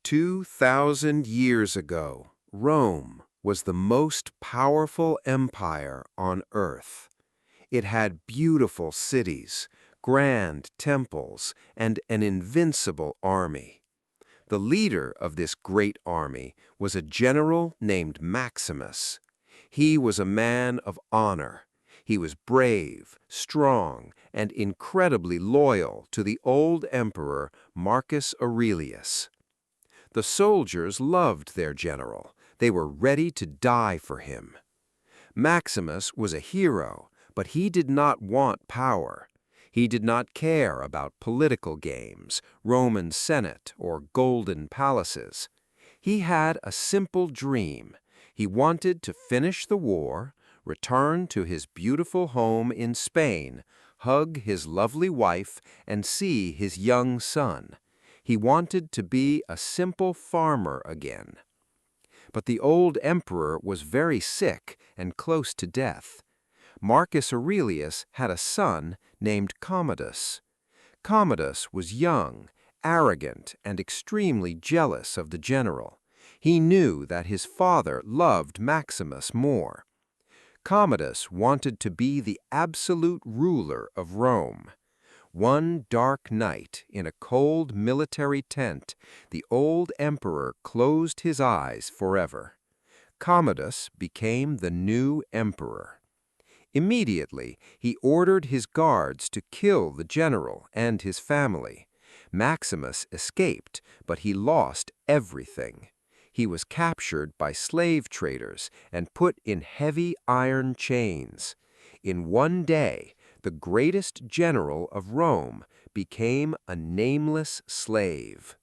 2,000 years ago, Rome was the most powerful empire on Earth. It had beautiful cities, grand temples, and an invincible army. The leader of this great army was a general named Maximus. He was a man of honor. He was brave, strong, and incredibly loyal to the old emperor Marcus Aurelius. The soldiers loved their general. They were ready to die for him. Maximus was a hero, but he did not want power. He did not care about political games, Roman Senate, or golden palaces. He had a simple dream. He wanted to finish the war, return to his beautiful home in Spain, hug his lovely wife, and see his young son. He wanted to be a simple farmer again. But the old emperor was very sick and close to death. Marcus Aurelius had a son named Commodus. Commodus was young, arrogant, and extremely jealous of the general. He knew that his father loved Maximus more. Commodus wanted to be the absolute ruler of Rome. One dark night, in a cold military tent, the old emperor closed his eyes forever. Commodus became the new emperor. Immediately, he ordered his guards to kill the general and his family. Maximus escaped, but he lost everything. He was captured by slave traders and put in heavy iron chains. In one day, the greatest general of Rome became a nameless slave.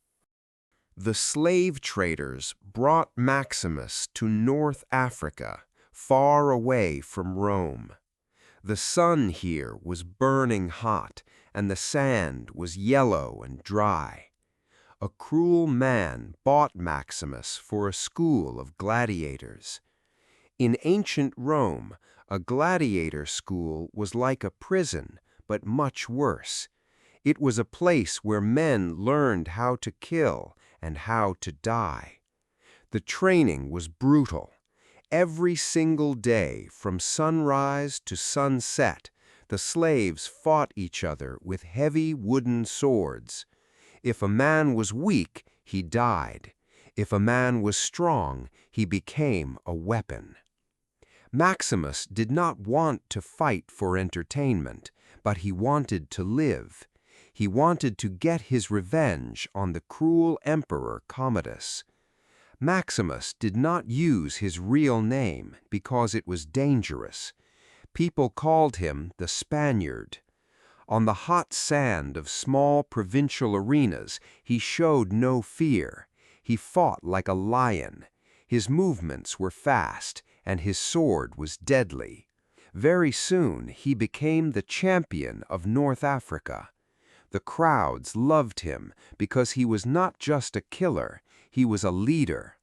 The slave traders brought Maximus to North Africa, far away from Rome. The sun here was burning hot, and the sand was yellow and dry. A cruel man bought Maximus for a school of gladiators. In ancient Rome, a gladiator school was like a prison, but much worse. It was a place where men learned how to kill and how to die. The training was brutal. Every single day, from sunrise to sunset, the slaves fought each other with heavy wooden swords. If a man was weak, he died. If a man was strong, he became a weapon. Maximus did not want to fight for entertainment, but he wanted to live. He wanted to get his revenge on the cruel Emperor Commodus. Maximus did not use his real name because it was dangerous. People called him the Spaniard. On the hot sand of small provincial arenas, he showed no fear. He fought like a lion. His movements were fast, and his sword was deadly. Very soon he became the champion of North Africa. The crowds loved him because he was not just a killer, he was a leader.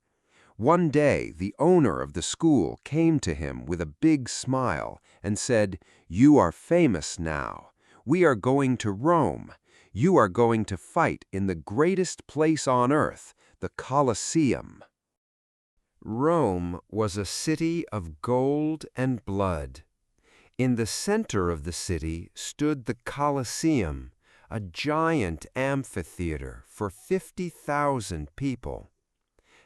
One day the owner of the school came to him with a big smile and said, "You are famous now. We are going to Rome. You are going to fight in the greatest place on earth, the Colosseum." Rome was a city of gold and blood. In the center of the city stood the Colosseum, a giant amphitheater for 50,000 people.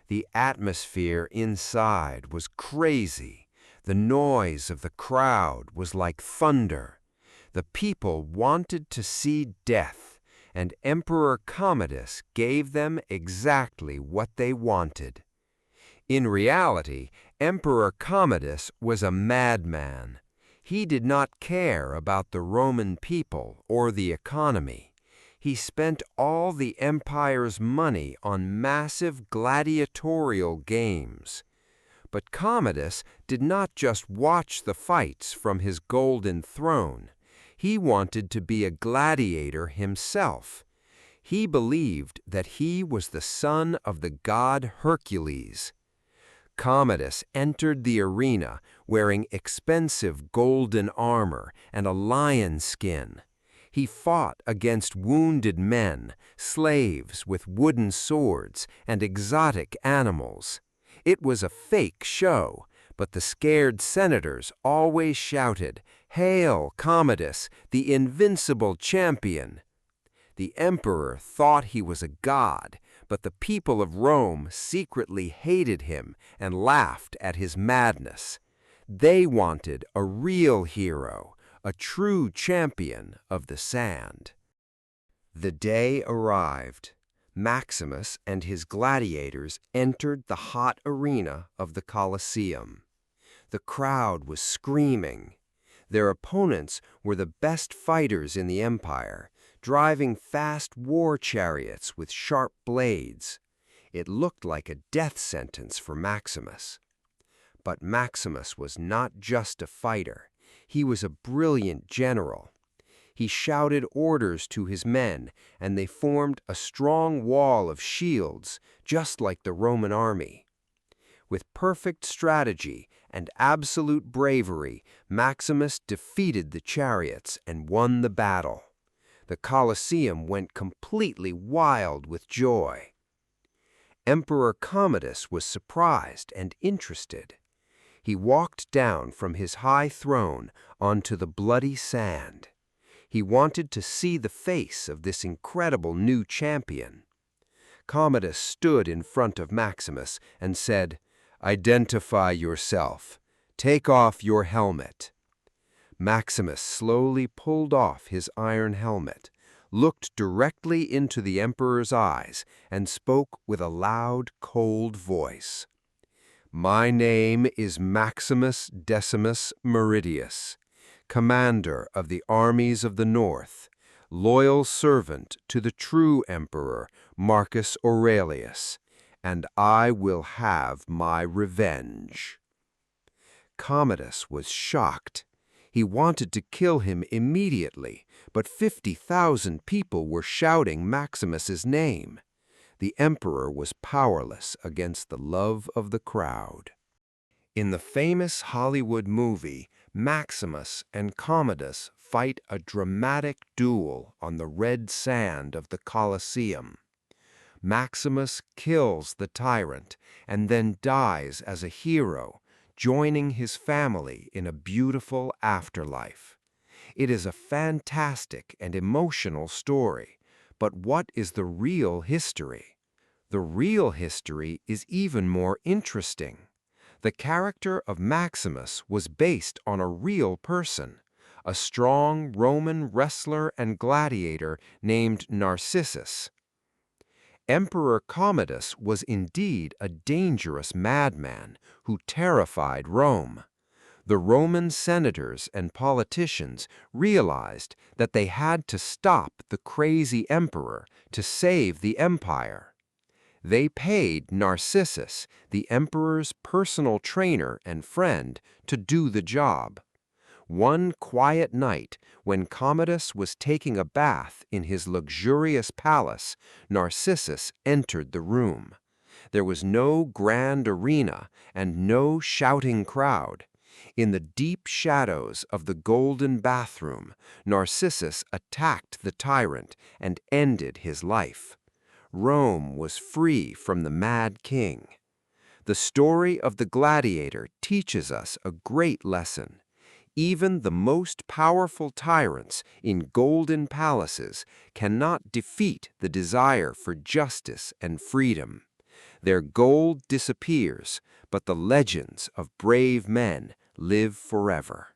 The atmosphere inside was crazy. The noise of the crowd was like thunder. The people wanted to see death, and Emperor Commodus gave them exactly what they wanted. In reality, Emperor Commodus was a madman. He did not care about the Roman people or the economy. He spent all the empire's money on massive gladiatorial games. But Commodus did not just watch the fights from his golden throne. He wanted to be a gladiator himself. He believed that he was the son of the god Hercules. Commodus entered the arena wearing expensive golden armor and a lion skin. He fought against wounded men, slaves with wooden swords, and exotic animals. It was a fake show, but the scared senators always shouted, "Hail, Commodus, the invincible champion!" The emperor thought he was a god, but the people of Rome secretly hated him and laughed at his madness. They wanted a real hero, a true champion of the sand. The day arrived. Maximus and his gladiators entered the hot arena of the Colosseum. The crowd was screaming. Their opponents were the best fighters in the empire, driving fast war chariots with sharp blades. It looked like a death sentence for Maximus. But Maximus was not just a fighter. He was a brilliant general. He shouted orders to his men, and they formed a strong wall of shields, just like the Roman army. With perfect strategy and absolute bravery, Maximus defeated the chariots and won the battle. The Colosseum went completely wild with joy. Emperor Commodus was surprised and interested. He walked down from his high throne onto the bloody sand. He wanted to see the face of this incredible new champion. Commodus stood in front of Maximus and said, "Identify yourself. Take off your helmet." Maximus slowly pulled off his iron helmet, looked directly into the emperor's eyes, and spoke with a loud, cold voice. "My name is Maximus Decimus Meridius, commander of the armies of the north, loyal servant to the true emperor, Marcus Aurelius, and I will have my revenge." Commodus was shocked. He wanted to kill him immediately, but 50,000 people were shouting Maximus's name. The emperor was powerless against the love of the crowd. In the famous Hollywood movie, Maximus and Commodus fight a dramatic duel on the red sand of the Colosseum. Maximus kills the tyrant and then dies as a hero, joining his family in a beautiful afterlife. It is a fantastic and emotional story, but what is the real history? The real history is even more interesting. The character of Maximus was based on a real person, a strong Roman wrestler and gladiator named Narcissus. Emperor Commodus was indeed a dangerous madman who terrified Rome. The Roman senators and politicians realized that they had to stop the crazy emperor to save the empire. They paid Narcissus, the emperor's personal trainer and friend, to do the job. One quiet night, when Commodus was taking a bath in his luxurious palace, Narcissus entered the room. There was no grand arena and no shouting crowd. In the deep shadows of the golden bathroom, Narcissus attacked the tyrant and ended his life. Rome was free from the mad king. The story of the Gladiator teaches us a great lesson. Even the most powerful tyrants in golden palaces cannot defeat the desire for justice and freedom. Their gold disappears, but the legends of brave men live forever.